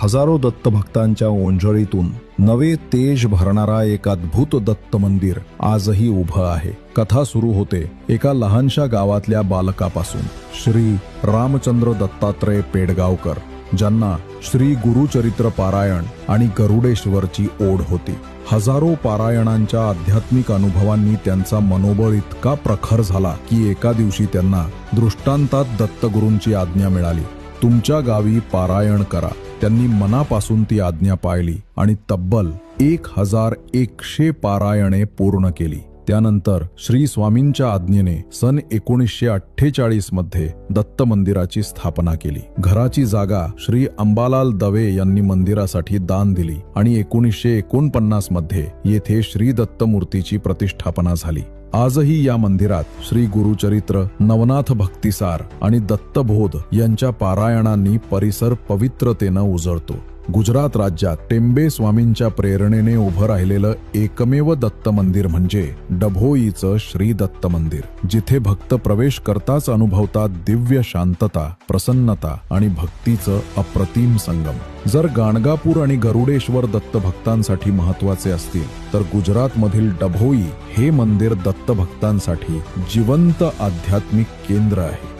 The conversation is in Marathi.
हजारो दत्तभक्तांच्या ओंजळीतून नवे तेज भरणारा एक अद्भुत दत्त मंदिर आजही उभं आहे. कथा सुरू होते एका लहानशा गावातल्या बालकापासून. श्री रामचंद्र दत्तात्रय पेडगावकर, ज्यांना श्री गुरुचरित्र पारायण आणि गरुडेश्वरची ओढ होती. हजारो पारायणांच्या आध्यात्मिक अनुभवांनी त्यांचा मनोबळ इतका प्रखर झाला की एका दिवशी त्यांना दृष्टांतात दत्तगुरूंची आज्ञा मिळाली, तुमच्या गावी पारायण करा. त्यांनी मनापासून ती आज्ञा पाळली आणि तब्बल 1100 पारायणे पूर्ण केली. त्यानंतर श्री स्वामींच्या आज्ञेने सन 1948 मध्ये दत्त मंदिराची स्थापना केली. घराची जागा श्री अंबालाल दवे यांनी मंदिरासाठी दान दिली आणि 1949 मध्ये येथे श्री दत्त मूर्तीची प्रतिष्ठापना झाली. आजही या मंदिरात श्री गुरुचरित्र, नवनाथ भक्तिसार आणि दत्तबोध यांच्या पारायणांनी परिसर पवित्रतेनं उजळतो. गुजरात राज्यात टेंबे स्वामींच्या प्रेरणेने उभं राहिलेलं एकमेव दत्त मंदिर म्हणजे डभोईचं श्री दत्त मंदिर, जिथे भक्त प्रवेश करताच अनुभवतात दिव्य शांतता, प्रसन्नता आणि भक्तीचं अप्रतिम संगम. जर गाणगापूर आणि गरुडेश्वर दत्त भक्तांसाठी महत्वाचे असतील, तर गुजरातमधील डभोई हे मंदिर दत्त भक्तांसाठी जिवंत आध्यात्मिक केंद्र आहे.